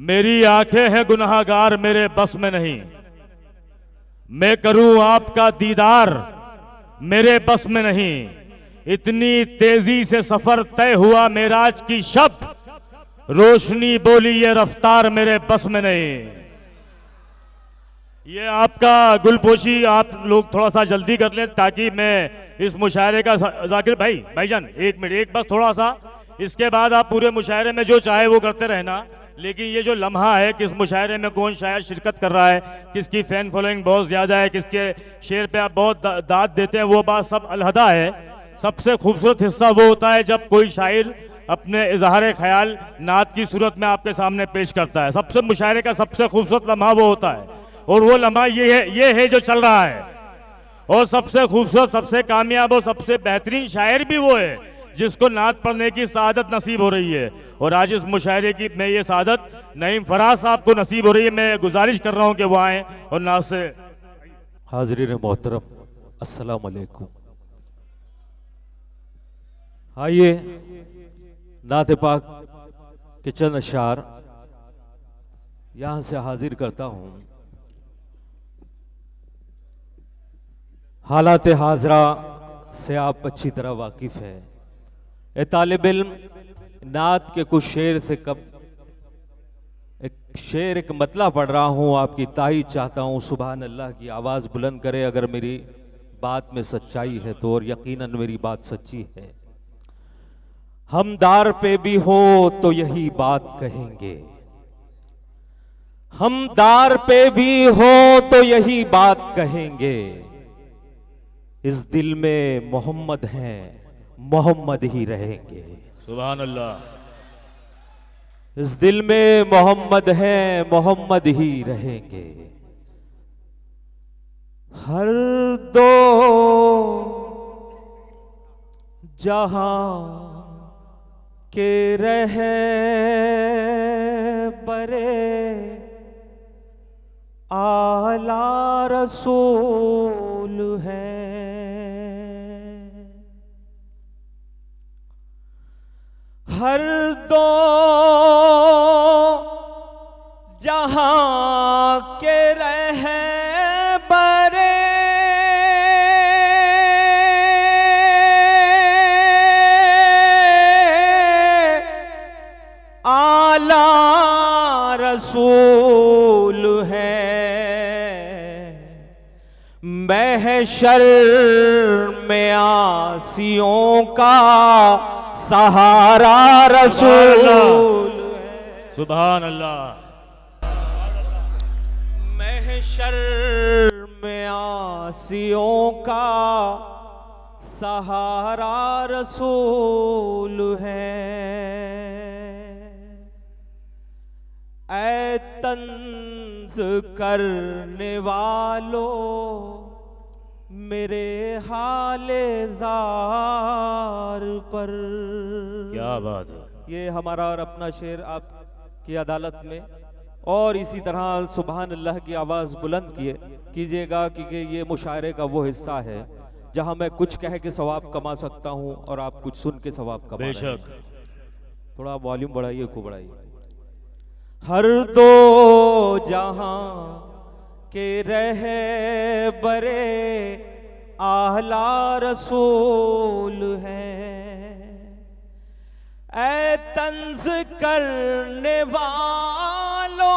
मेरी आंखें हैं गुनाहगार मेरे बस में नहीं, मैं करूं आपका दीदार मेरे बस में नहीं। इतनी तेजी से सफर तय हुआ मेराज की शब, रोशनी बोली ये रफ्तार मेरे बस में नहीं। ये आपका गुलपोशी आप लोग थोड़ा सा जल्दी कर लें ताकि मैं इस मुशायरे का, जाकिर भाईजान एक मिनट, एक बस थोड़ा सा, इसके बाद आप पूरे मुशायरे में जो चाहे वो करते रहना। लेकिन ये जो लम्हा है किस मुशायरे में कौन शायर शिरकत कर रहा है, किसकी फैन फॉलोइंग बहुत ज़्यादा है, किसके शेर पे आप बहुत दाद देते हैं, वो बात सब अलहदा है। सबसे खूबसूरत हिस्सा वो होता है जब कोई शायर अपने इजहार ख्याल नात की सूरत में आपके सामने पेश करता है। सबसे मुशायरे का सबसे खूबसूरत लम्हा वो होता है, और वो लम्हा ये है जो चल रहा है। और सबसे खूबसूरत, सबसे कामयाब और सबसे बेहतरीन शायर भी वो है जिसको नात पढ़ने की सआदत नसीब हो रही है। और आज इस मुशायरे की मैं ये सआदत नईम फराज साहब को नसीब हो रही है। मैं गुजारिश कर रहा हूँ कि वो आएँ और नात से। हाज़रीन मोहतरम, अस्सलाम वालेकुम। आइए नात पाक के चंद अशार यहाँ से हाजिर करता हूँ। हालात हाजरा से आप अच्छी तरह वाकिफ़ है। ए तालिब इल्म, नात के कुछ शेर से कब एक मतला पढ़ रहा हूँ, आपकी ताई चाहता हूँ सुभान अल्लाह की आवाज़ बुलंद करे अगर मेरी बात में सच्चाई है तो, और यकीनन मेरी बात सच्ची है। हम दार पे भी हो तो यही बात कहेंगे, हम दार पे भी हो तो यही बात कहेंगे। इस दिल में मोहम्मद हैं, मोहम्मद ही रहेंगे। सुभान अल्लाह। इस दिल में मोहम्मद हैं, मोहम्मद ही रहेंगे। हर दो जहां के रहे बरे आला रसूल है। हर दो जहां के रहे बरे आला रसूल है। महशर में आसियों का सहारा रसूल है। सुभान अल्लाह। महशर में आसियों का सहारा रसूल है। ऐ तंज करने वालों मेरे हाले जार पर। क्या बात है। ये हमारा और अपना शेर आपकी अदालत में, और इसी तरह सुभान अल्लाह की आवाज़ बुलंद कीजिएगा क्योंकि ये मुशायरे का वो हिस्सा है जहां मैं कुछ कह के सवाब कमा सकता हूं और आप कुछ सुन के सवाब कमा रहे हैं। थोड़ा वॉल्यूम बढ़ाइए को बढ़ाइए। हर दो जहां के रहे बरे आला रसूल है। ऐ तंज करने वालों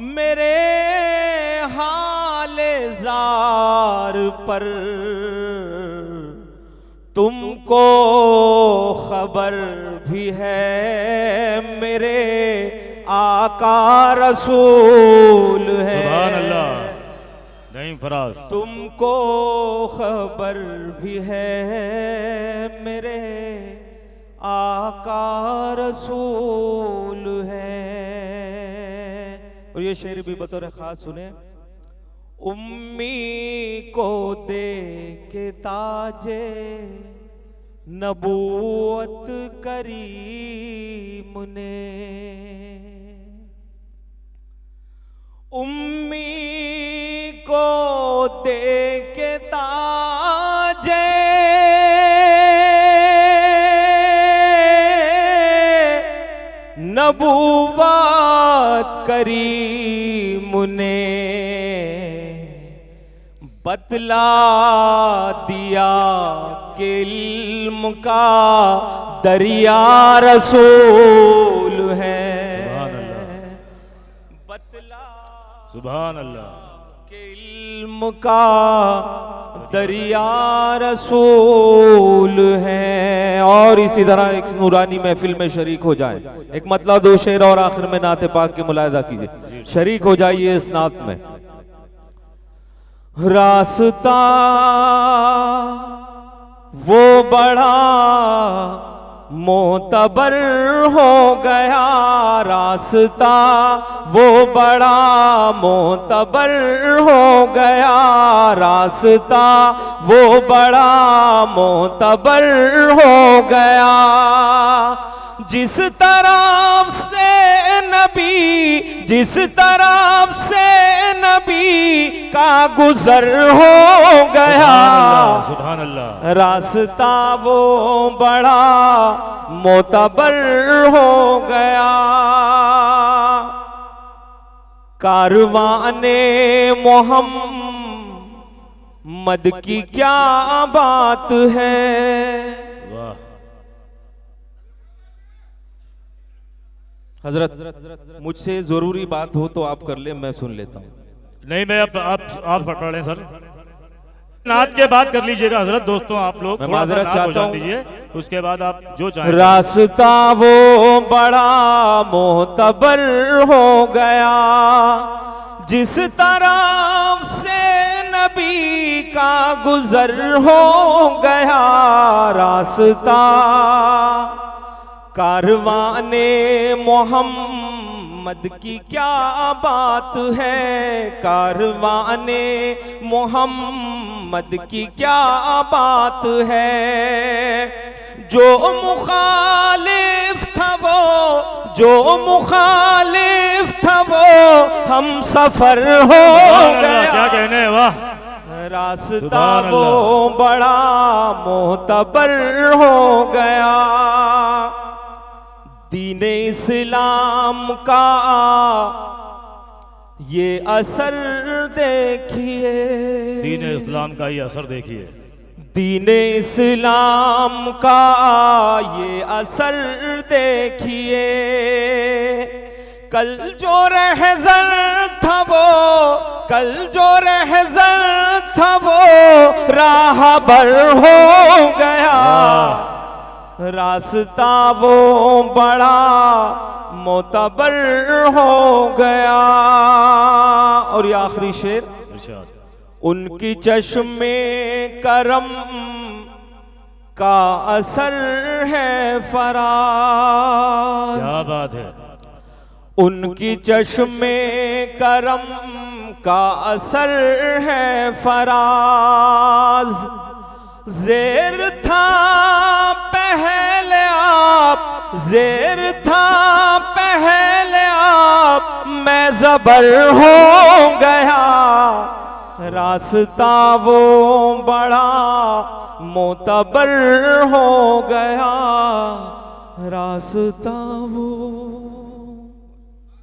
मेरे हाले जार पर तुमको खबर भी है मेरे आका रसूल है। सुभान अल्लाह। नईम फराज। तुमको खबर भी है मेरे आका रसूल है। और ये शेर भी बतौर खास सुने। उम्मी को दे के ताजे नबूवत करीम ने, उम्मी को दे के ताजे नबूवत करीम ने बतला दिया कि इल्म का दरिया रसूल है। बतला सुभान अल्लाह कि इल्म का दरिया रसूल है। और इसी तरह एक नूरानी महफिल में शरीक हो जाए, एक मतला दो शेर और आखिर में नाते पाक के मुलाहिदा कीजिए, शरीक हो जाइए इस नात में। रास्ता वो बड़ा मोतबर हो गया, रास्ता वो बड़ा मोतबर हो गया, रास्ता वो बड़ा मोतबर हो गया। जिस तरफ से नबी, जिस तरफ से नबी का गुजर हो गया, सुभान अल्लाह, रास्ता वो बड़ा मोतबर हो गया। कारवाने मोहम्मद की क्या बात है। वाह। हजरत मुझसे जरूरी बात हो तो आप कर ले, मैं सुन लेता हूँ। नहीं, मैं अब आप पढ़ रहे सर, नात के बाद कर लीजिएगा हजरत। दोस्तों आप लोग मैं थोड़ा सा माजरत नात चाहता हो हूं। दीजिए, उसके बाद आप जो चाहें। रास्ता वो बड़ा मोतबर हो गया, जिस तरफ से नबी का गुजर हो गया, रास्ता कारवाने मोहम्मद की क्या बात है, कारवाने मोहम्मद की क्या बात है। जो मुखालिफ था वो, जो मुखालिफ था वो हम सफर हो गया। क्या कहने, वाह। रास्ता वो बड़ा मोतबर हो गया। दीन इस्लाम का ये असर देखिए, दीन इस्लाम का ये असर देखिए, दीन इस्लाम का ये असर देखिए। कल जो रहज़न था वो, कल जो रहज़न था वो राहबर हो गया, रास्ता वो बड़ा मोतबर हो गया। और ये आखिरी शेर, उनकी चश्मे करम का असर है फराज। क्या बात है। उनकी चश्मे करम का असर है फराज। ज़ेर था पहले आप, ज़ेर था पहले आप, मैं ज़बर हो गया, रास्ता वो बड़ा मोतबर हो गया, रास्ता वो